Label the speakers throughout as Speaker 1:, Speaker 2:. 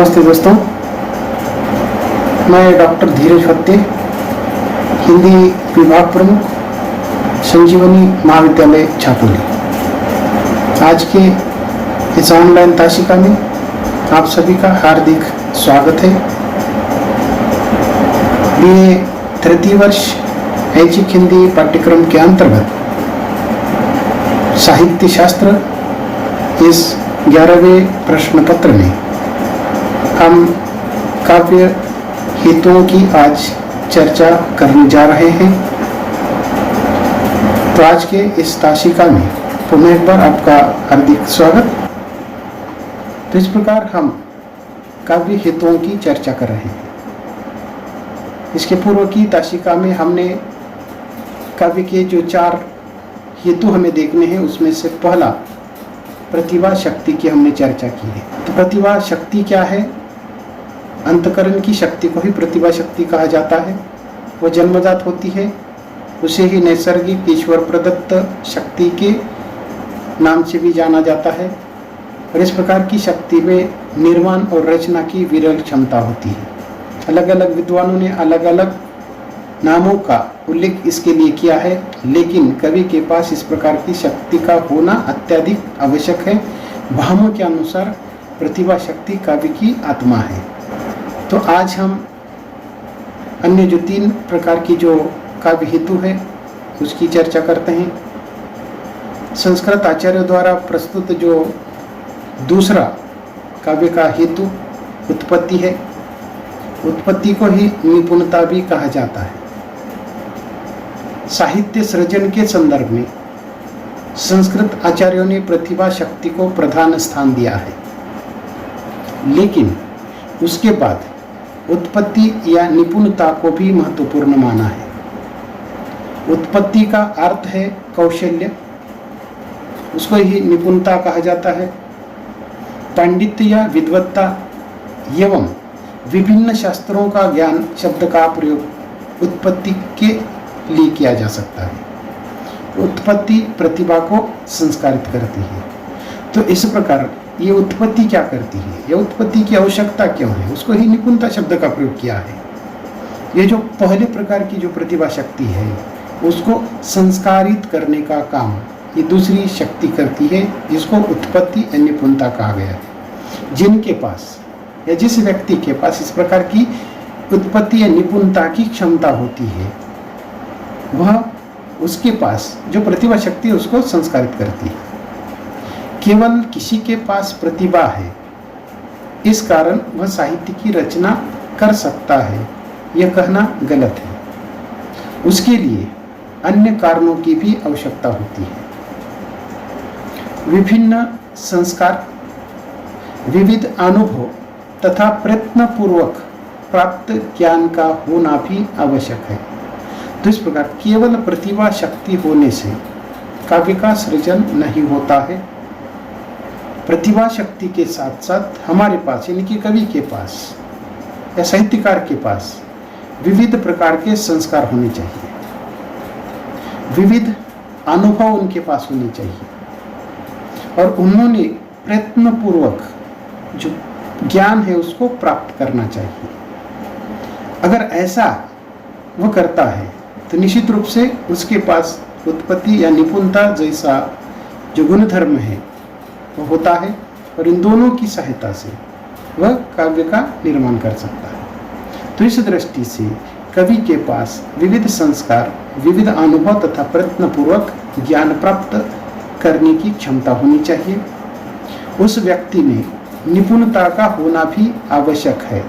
Speaker 1: नमस्ते दोस्तों, मैं डॉक्टर धीरज फत्ते, हिंदी विभाग प्रमुख, संजीवनी महाविद्यालय छातोली। आज के इस ऑनलाइन ताशिका में आप सभी का हार्दिक स्वागत है। BA तृतीय वर्ष ऐच्छिक हिंदी पाठ्यक्रम के अंतर्गत साहित्य शास्त्र इस 11वें प्रश्न पत्र में हम काव्य हितों की आज चर्चा करने जा रहे हैं। तो आज के इस ताशिका में पुनः एक बार आपका हार्दिक स्वागत। तो इस प्रकार हम काव्य हितों की चर्चा कर रहे हैं। इसके पूर्व की ताशिका में हमने काव्य के जो 4 हेतु हमें देखने हैं, उसमें से पहला प्रतिभा शक्ति की हमने चर्चा की है। तो प्रतिभा शक्ति क्या है? अंतःकरण की शक्ति को ही प्रतिभा शक्ति कहा जाता है। वो जन्मजात होती है, उसे ही नैसर्गिक ईश्वर प्रदत्त शक्ति के नाम से भी जाना जाता है। और इस प्रकार की शक्ति में निर्माण और रचना की विरल क्षमता होती है। अलग अलग विद्वानों ने अलग अलग नामों का उल्लेख इसके लिए किया है, लेकिन कवि के पास इस प्रकार की शक्ति का होना अत्यधिक आवश्यक है। भामों के अनुसार प्रतिभा शक्ति काव्य की आत्मा है। तो आज हम अन्य जो 3 प्रकार की जो काव्य हेतु है उसकी चर्चा करते हैं। संस्कृत आचार्यों द्वारा प्रस्तुत जो दूसरा काव्य का हेतु उत्पत्ति है। उत्पत्ति को ही निपुणता भी कहा जाता है। साहित्य सृजन के संदर्भ में संस्कृत आचार्यों ने प्रतिभा शक्ति को प्रधान स्थान दिया है, लेकिन उसके बाद उत्पत्ति या निपुणता को भी महत्वपूर्ण माना है। उत्पत्ति का अर्थ है कौशल्य, उसको ही निपुणता कहा जाता है। पांडित्य या विद्वत्ता एवं विभिन्न शास्त्रों का ज्ञान शब्द का प्रयोग उत्पत्ति के लिए किया जा सकता है। उत्पत्ति प्रतिभा को संस्कारित करती है। तो इस प्रकार ये उत्पत्ति क्या करती है, यह उत्पत्ति की आवश्यकता क्यों है, उसको ही निपुणता शब्द का प्रयोग किया है। ये जो पहले प्रकार की जो प्रतिभा शक्ति है उसको संस्कारित करने का काम ये दूसरी शक्ति करती है, जिसको उत्पत्ति या निपुणता कहा गया है। जिनके पास या जिस व्यक्ति के पास इस प्रकार की उत्पत्ति या निपुणता की क्षमता होती है, वह उसके पास जो प्रतिभा शक्ति है उसको संस्कारित करती है। केवल किसी के पास प्रतिभा है, इस कारण वह साहित्य की रचना कर सकता है, यह कहना गलत है। उसके लिए अन्य कारणों की भी आवश्यकता होती है। विभिन्न संस्कार, विविध अनुभव तथा प्रयत्न पूर्वक प्राप्त ज्ञान का होना भी आवश्यक है। तो इस प्रकार केवल प्रतिभा शक्ति होने से काव्य का सृजन नहीं होता है। प्रतिभा शक्ति के साथ साथ हमारे पास यानी कि कवि के पास या साहित्यकार के पास विविध प्रकार के संस्कार होने चाहिए, विविध अनुभव उनके पास होने चाहिए, और उन्होंने प्रयत्न पूर्वक जो ज्ञान है उसको प्राप्त करना चाहिए। अगर ऐसा वह करता है तो निश्चित रूप से उसके पास उत्पत्ति या निपुणता जैसा जो गुणधर्म है वो होता है, और इन दोनों की सहायता से वह काव्य का निर्माण कर सकता है। तो इस दृष्टि से कवि के पास विविध संस्कार, विविध अनुभव तथा प्रयत्न पूर्वक ज्ञान प्राप्त करने की क्षमता होनी चाहिए। उस व्यक्ति में निपुणता का होना भी आवश्यक है,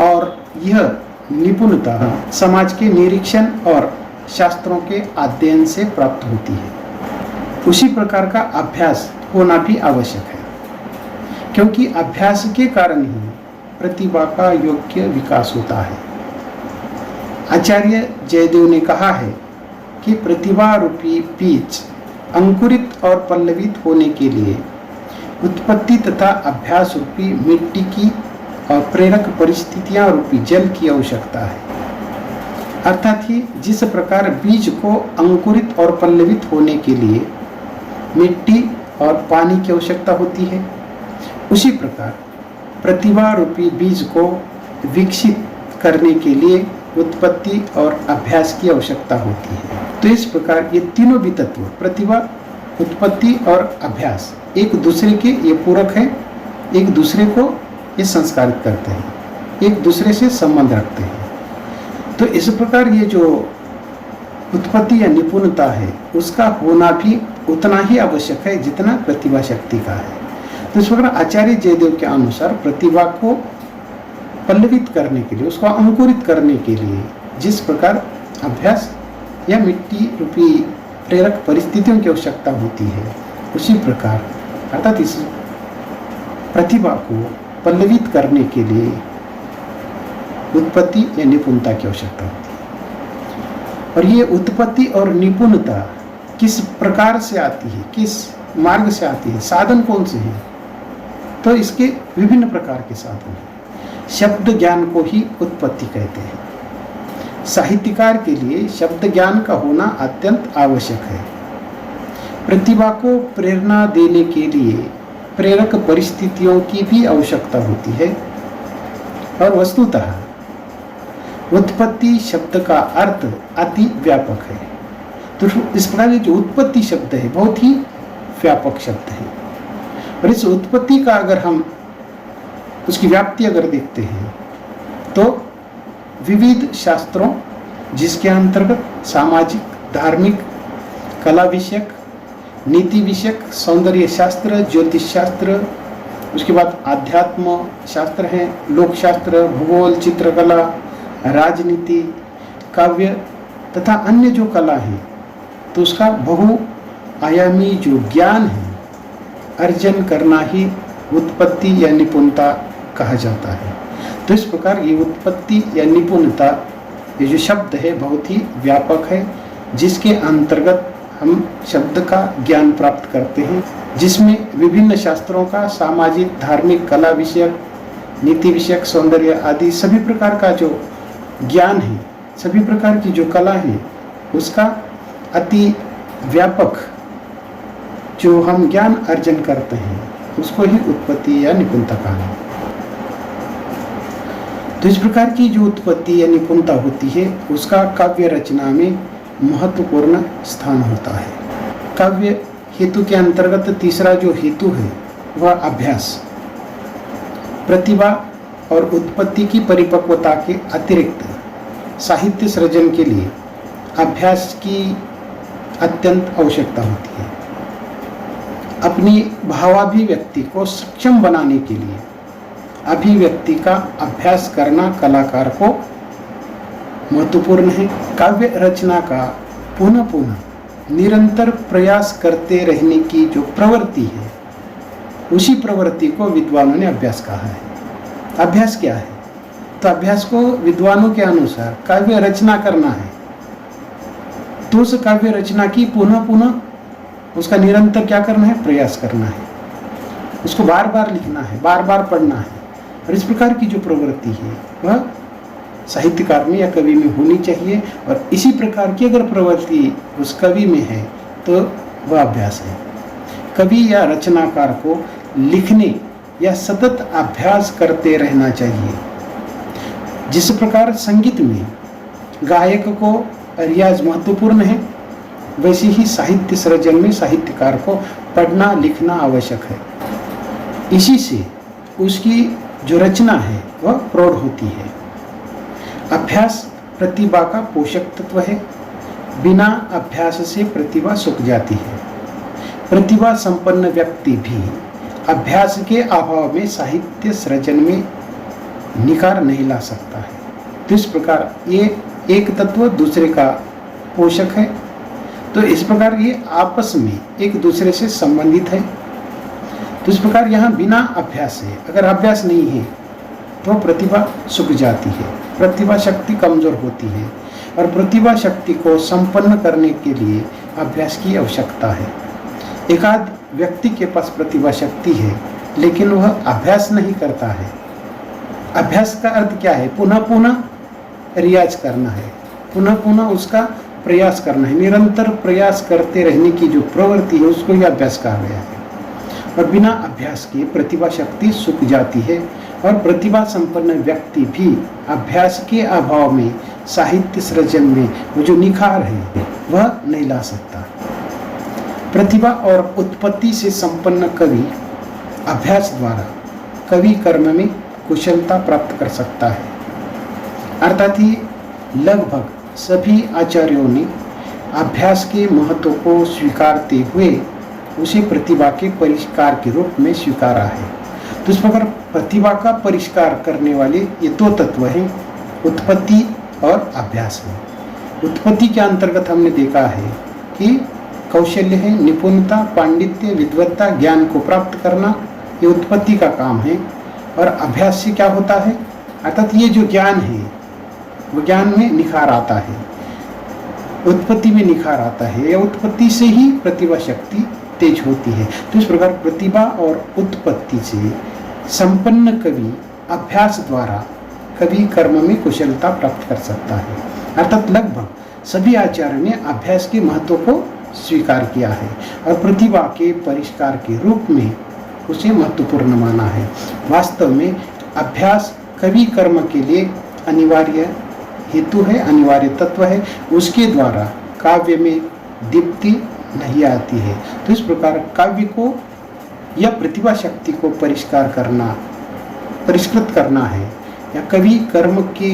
Speaker 1: और यह निपुणता समाज के निरीक्षण और शास्त्रों के अध्ययन से प्राप्त होती है। उसी प्रकार का अभ्यास होना भी आवश्यक है, क्योंकि अभ्यास के कारण ही प्रतिभा का योग्य विकास होता है। आचार्य जयदेव ने कहा है कि प्रतिभा रूपी बीज अंकुरित और पल्लवित होने के लिए उत्पत्ति तथा अभ्यास रूपी मिट्टी की और प्रेरक परिस्थितियां रूपी जल की आवश्यकता है। अर्थात ही जिस प्रकार बीज को अंकुरित और पल्लवित होने के लिए मिट्टी और पानी की आवश्यकता होती है, उसी प्रकार प्रतिभा रूपी बीज को विकसित करने के लिए उत्पत्ति और अभ्यास की आवश्यकता होती है। तो इस प्रकार ये तीनों भी तत्व, प्रतिभा, उत्पत्ति और अभ्यास, एक दूसरे के ये पूरक हैं, एक दूसरे को ये संस्कारित करते हैं, एक दूसरे से संबंध रखते हैं। तो इस प्रकार ये जो उत्पत्ति या निपुणता है उसका होना भी उतना ही आवश्यक है जितना प्रतिभा शक्ति का है। तो इस प्रकार आचार्य जयदेव के अनुसार प्रतिभा को पल्लवित करने के लिए, उसको अंकुरित करने के लिए जिस प्रकार अभ्यास या मिट्टी रूपी प्रेरक परिस्थितियों की आवश्यकता होती है, उसी प्रकार अर्थात इस प्रतिभा को पल्लवित करने के लिए उत्पत्ति या निपुणता की आवश्यकता होती है। और ये उत्पत्ति और निपुणता किस प्रकार से आती है, किस मार्ग से आती है, साधन कौन से हैं? तो इसके विभिन्न प्रकार के साधन हैं। शब्द ज्ञान को ही उत्पत्ति कहते हैं। साहित्यकार के लिए शब्द ज्ञान का होना अत्यंत आवश्यक है। प्रतिभा को प्रेरणा देने के लिए प्रेरक परिस्थितियों की भी आवश्यकता होती है। और वस्तुतः उत्पत्ति शब्द का अर्थ अति व्यापक है। तो इस प्रकार जो उत्पत्ति शब्द है बहुत ही व्यापक शब्द है। और इस उत्पत्ति का अगर हम उसकी व्याप्ति अगर देखते हैं तो विविध शास्त्रों, जिसके अंतर्गत सामाजिक, धार्मिक, कला विषयक, नीति विषयक, सौंदर्य शास्त्र, ज्योतिष शास्त्र, उसके बाद आध्यात्म शास्त्र हैं, लोक शास्त्र, भूगोल, चित्रकला, राजनीति, काव्य तथा अन्य जो कला है, तो उसका बहुआयामी जो ज्ञान है अर्जन करना ही उत्पत्ति या निपुणता कहा जाता है। तो इस प्रकार ये उत्पत्ति या निपुणता, ये जो शब्द है बहुत ही व्यापक है, जिसके अंतर्गत हम शब्द का ज्ञान प्राप्त करते हैं, जिसमें विभिन्न शास्त्रों का सामाजिक, धार्मिक, कला विषयक, नीति विषयक, सौंदर्य आदि सभी प्रकार का जो ज्ञान है, सभी प्रकार की जो कला है, उसका अति व्यापक जो हम ज्ञान अर्जन करते हैं उसको ही उत्पत्ति या निपुणता कहा है। तो इस प्रकार की जो उत्पत्ति या निपुणता होती है उसका काव्य रचना में महत्वपूर्ण स्थान होता है। काव्य हेतु के अंतर्गत तीसरा जो हेतु है वह अभ्यास, प्रतिभा और उत्पत्ति की परिपक्वता के अतिरिक्त साहित्य सृजन के लिए अभ्यास की अत्यंत आवश्यकता होती है। अपनी भावाभिव्यक्ति को सक्षम बनाने के लिए अभिव्यक्ति का अभ्यास करना कलाकार को महत्वपूर्ण है। काव्य रचना का पुनः पुनः निरंतर प्रयास करते रहने की जो प्रवृत्ति है, उसी प्रवृत्ति को विद्वानों ने अभ्यास कहा है। अभ्यास क्या है? तो अभ्यास को विद्वानों के अनुसार काव्य रचना करना है। तो उस काव्य रचना की पुनः पुनः उसका निरंतर क्या करना है? प्रयास करना है। उसको बार बार लिखना है, बार बार पढ़ना है। और इस प्रकार की जो प्रवृत्ति है वह साहित्यकार में या कवि में होनी चाहिए। और इसी प्रकार की अगर प्रवृत्ति उस कवि में है तो वह अभ्यास है। कवि या रचनाकार को लिखने या सतत अभ्यास करते रहना चाहिए। जिस प्रकार संगीत में गायक को रियाज महत्वपूर्ण है, वैसे ही साहित्य सृजन में साहित्यकार को पढ़ना लिखना आवश्यक है। इसी से उसकी जो रचना है वह प्रौढ़ होती है। अभ्यास प्रतिभा का पोषक तत्व है। बिना अभ्यास से प्रतिभा सूख जाती है। प्रतिभा संपन्न व्यक्ति भी अभ्यास के अभाव में साहित्य सृजन में निखार नहीं ला सकता है। तो इस प्रकार ये एक तत्व दूसरे का पोषक है। तो इस प्रकार ये आपस में एक दूसरे से संबंधित है। तो इस प्रकार यहाँ बिना अभ्यास है, अगर अभ्यास नहीं है तो प्रतिभा सूख जाती है, प्रतिभा शक्ति कमजोर होती है। और प्रतिभा शक्ति को संपन्न करने के लिए अभ्यास की आवश्यकता है। एकाध व्यक्ति के पास प्रतिभा शक्ति है लेकिन वह अभ्यास नहीं करता है। अभ्यास का अर्थ क्या है? पुनः पुनः रियाज करना है, पुनः पुनः उसका प्रयास करना है। निरंतर प्रयास करते रहने की जो प्रवृत्ति है उसको ही अभ्यास कहा गया है। और बिना अभ्यास के प्रतिभा शक्ति सूख जाती है और प्रतिभा संपन्न व्यक्ति भी अभ्यास के अभाव में साहित्य सृजन में वो जो निखार है वह नहीं ला सकता। प्रतिभा और उत्पत्ति से संपन्न कवि अभ्यास द्वारा कवि कर्म में कुशलता प्राप्त कर सकता है। अर्थात ही लगभग सभी आचार्यों ने अभ्यास के महत्व को स्वीकारते हुए उसे प्रतिभा के परिष्कार के रूप में स्वीकारा है। तो इस प्रकार प्रतिभा का परिष्कार करने वाले ये दो तत्व हैं, उत्पत्ति और अभ्यास है। उत्पत्ति के अंतर्गत हमने देखा है कि कौशल्य है, निपुणता, पांडित्य, विद्वत्ता, ज्ञान को प्राप्त करना, ये उत्पत्ति का काम है। और अभ्यास से क्या होता है, अर्थात ये जो ज्ञान है वो ज्ञान में निखार आता है, उत्पत्ति में निखार आता है, या उत्पत्ति से ही प्रतिभा शक्ति तेज होती है। तो इस प्रकार प्रतिभा और उत्पत्ति से संपन्न कवि अभ्यास द्वारा कवि कर्म में कुशलता प्राप्त कर सकता है। अर्थात लगभग सभी आचार्यों ने अभ्यास के महत्व को स्वीकार किया है और प्रतिभा के परिष्कार के रूप में उसे महत्वपूर्ण माना है। वास्तव में अभ्यास कवि कर्म के लिए अनिवार्य हेतु है, अनिवार्य तत्व है। उसके द्वारा काव्य में दीप्ति नहीं आती है। तो इस प्रकार काव्य को या प्रतिभा शक्ति को परिष्कार करना, परिष्कृत करना है, या कवि कर्म की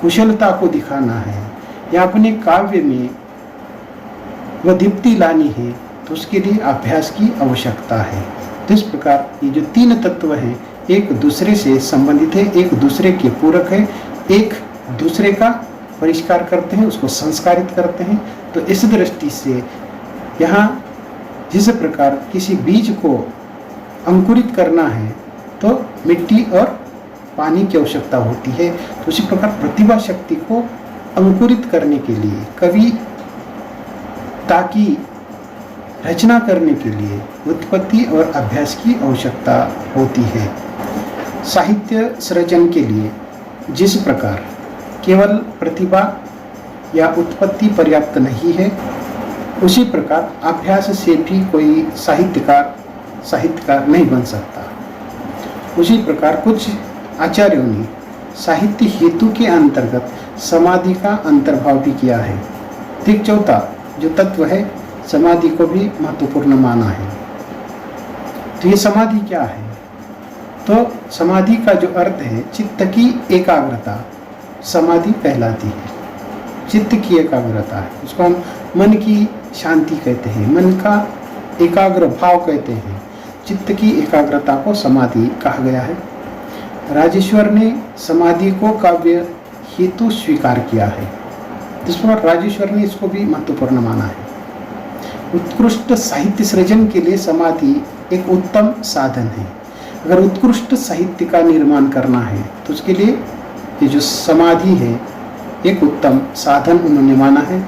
Speaker 1: कुशलता को दिखाना है, या अपने काव्य में वह दीप्ति लानी है, तो उसके लिए अभ्यास की आवश्यकता है। तो इस प्रकार ये जो तीन तत्व हैं एक दूसरे से संबंधित है, एक दूसरे के पूरक है, एक दूसरे का परिष्कार करते हैं, उसको संस्कारित करते हैं। तो इस दृष्टि से यहाँ जिस प्रकार किसी बीज को अंकुरित करना है तो मिट्टी और पानी की आवश्यकता होती है, तो उसी प्रकार प्रतिभा शक्ति को अंकुरित करने के लिए, कवि ताकि रचना करने के लिए उत्पत्ति और अभ्यास की आवश्यकता होती है। साहित्य सृजन के लिए जिस प्रकार केवल प्रतिभा या उत्पत्ति पर्याप्त नहीं है, उसी प्रकार अभ्यास से भी कोई साहित्यकार नहीं बन सकता। उसी प्रकार कुछ आचार्यों ने साहित्य हेतु के अंतर्गत समाधि का अंतर्भाव भी किया है। ठीक चौथा जो तत्व है समाधि को भी महत्वपूर्ण माना है। तो ये समाधि क्या है? तो समाधि का जो अर्थ है चित्त की एकाग्रता समाधि कहलाती है। चित्त की एकाग्रता है, उसको हम मन की शांति कहते हैं, मन का एकाग्र भाव कहते हैं। चित्त की एकाग्रता को समाधि कहा गया है। राजेश्वर ने समाधि को काव्य हेतु स्वीकार किया है, जिस पर राजेश्वर ने इसको भी महत्वपूर्ण माना है। उत्कृष्ट साहित्य सृजन के लिए समाधि एक उत्तम साधन है। अगर उत्कृष्ट साहित्य का निर्माण करना है तो उसके लिए ये जो समाधि है एक उत्तम साधन उन्होंने माना है।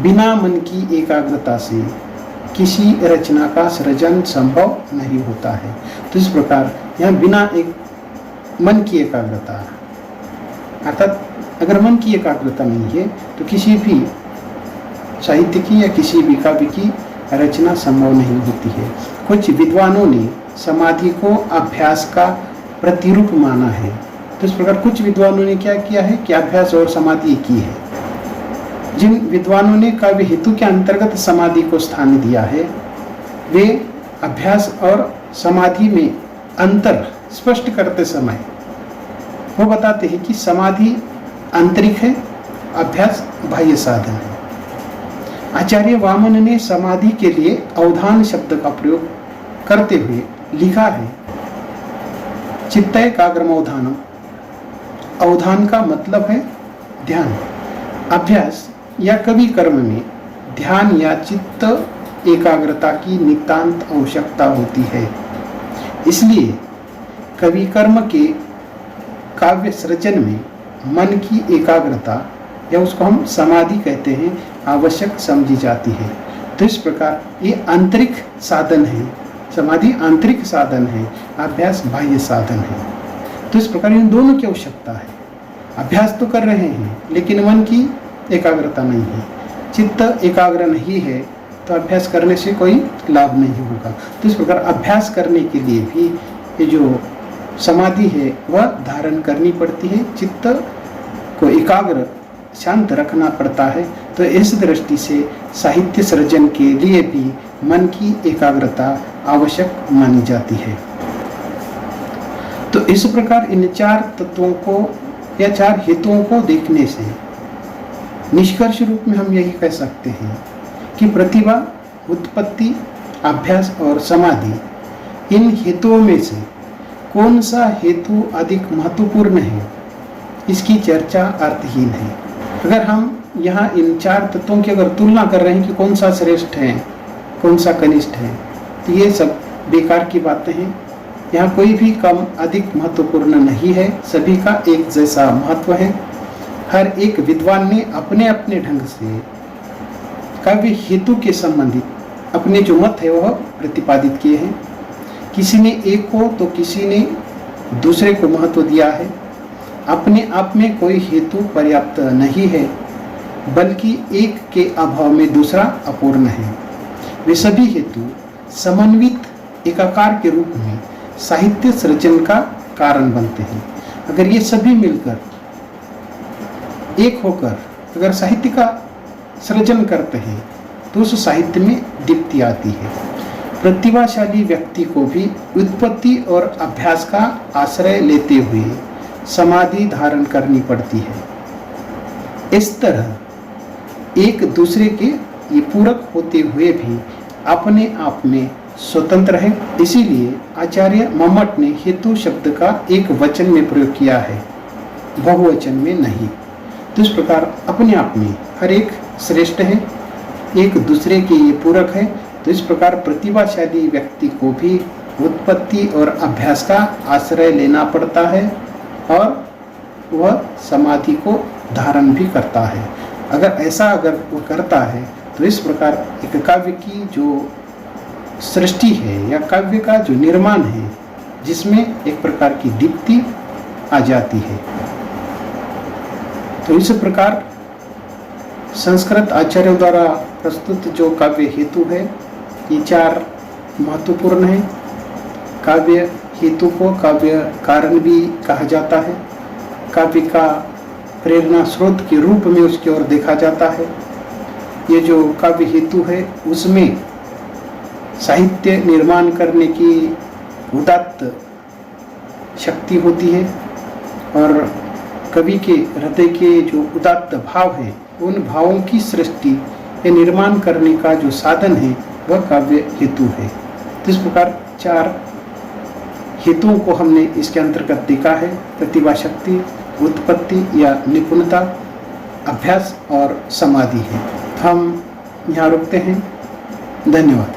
Speaker 1: बिना मन की एकाग्रता से किसी रचना का सृजन संभव नहीं होता है। तो इस प्रकार यहाँ बिना एक मन की एकाग्रता, अर्थात अगर मन की एकाग्रता नहीं है तो किसी भी साहित्य की या किसी भी काव्य की रचना संभव नहीं होती है। कुछ विद्वानों ने समाधि को अभ्यास का प्रतिरूप माना है। तो इस प्रकार कुछ विद्वानों ने क्या किया है कि अभ्यास और समाधि एक ही है। जिन विद्वानों ने काव्य हेतु के अंतर्गत समाधि को स्थान दिया है वे अभ्यास और समाधि में अंतर स्पष्ट करते समय वो बताते हैं कि समाधि आंतरिक है, अभ्यास बाह्य साधन है। आचार्य वामन ने समाधि के लिए अवधान शब्द का प्रयोग करते हुए लिखा है, चित्त एकाग्रमवधानम। अवधान का मतलब है ध्यान। अभ्यास या कवि कर्म में ध्यान या चित्त एकाग्रता की नितांत आवश्यकता होती है। इसलिए कवि कर्म के काव्य सृजन में मन की एकाग्रता या उसको हम समाधि कहते हैं आवश्यक समझी जाती है। तो इस प्रकार ये आंतरिक साधन है, समाधि आंतरिक साधन है, अभ्यास बाह्य साधन है। तो इस प्रकार इन दोनों की आवश्यकता है। अभ्यास तो कर रहे हैं लेकिन मन की एकाग्रता नहीं है, चित्त एकाग्र नहीं है, तो अभ्यास करने से कोई लाभ नहीं होगा। तो इस प्रकार अभ्यास करने के लिए भी ये जो समाधि है वह धारण करनी पड़ती है, चित्त को एकाग्र शांत रखना पड़ता है। तो इस दृष्टि से साहित्य सृजन के लिए भी मन की एकाग्रता आवश्यक मानी जाती है। तो इस प्रकार इन 4 तत्वों को या 4 हेतुओं को देखने से निष्कर्ष रूप में हम यही कह सकते हैं कि प्रतिभा, उत्पत्ति, अभ्यास और समाधि इन हेतुओं में से कौन सा हेतु अधिक महत्वपूर्ण है, इसकी चर्चा अर्थहीन है। अगर हम यहाँ इन 4 तत्वों की अगर तुलना कर रहे हैं कि कौन सा श्रेष्ठ है, कौन सा कनिष्ठ है, तो ये सब बेकार की बातें हैं। यहाँ कोई भी कम अधिक महत्वपूर्ण नहीं है, सभी का एक जैसा महत्व है। हर एक विद्वान ने अपने अपने ढंग से काव्य हेतु के संबंधित अपने जो मत है वह प्रतिपादित किए हैं। किसी ने एक को तो किसी ने दूसरे को महत्व दिया है। अपने आप में कोई हेतु पर्याप्त नहीं है, बल्कि एक के अभाव में दूसरा अपूर्ण है। वे सभी हेतु समन्वित एकाकार के रूप में साहित्य सृजन का कारण बनते हैं। अगर ये सभी मिलकर एक होकर अगर साहित्य का सृजन करते हैं तो उस साहित्य में दीप्ति आती है। प्रतिभाशाली व्यक्ति को भी उत्पत्ति और अभ्यास का आश्रय लेते हुए समाधि धारण करनी पड़ती है। इस तरह एक दूसरे के ये पूरक होते हुए भी अपने आप में स्वतंत्र है। इसीलिए आचार्य मम्मट ने हेतु शब्द का एक वचन में प्रयोग किया है, बहुवचन में नहीं। तो इस प्रकार अपने आप में हर एक श्रेष्ठ है, एक दूसरे के ये पूरक है। तो इस प्रकार प्रतिभाशाली व्यक्ति को भी उत्पत्ति और अभ्यास का आश्रय लेना पड़ता है और वह समाधि को धारण भी करता है। अगर वो करता है तो इस प्रकार एक काव्य की जो सृष्टि है या काव्य का जो निर्माण है, जिसमें एक प्रकार की दीप्ति आ जाती है। तो इस प्रकार संस्कृत आचार्यों द्वारा प्रस्तुत जो काव्य हेतु है, ये 4 महत्वपूर्ण है। काव्य हेतु को काव्य कारण भी कहा जाता है। काव्य का प्रेरणा स्रोत के रूप में उसकी ओर देखा जाता है। ये जो काव्य हेतु है उसमें साहित्य निर्माण करने की उदात्त शक्ति होती है और कवि के हृदय के जो उदात्त भाव हैं, उन भावों की सृष्टि या निर्माण करने का जो साधन है वह काव्य हेतु है। तो इस प्रकार 4 हेतुओं को हमने इसके अंतर्गत देखा है: प्रतिभा शक्ति, उत्पत्ति या निपुणता, अभ्यास और समाधि है। हम यहाँ रुकते हैं। धन्यवाद।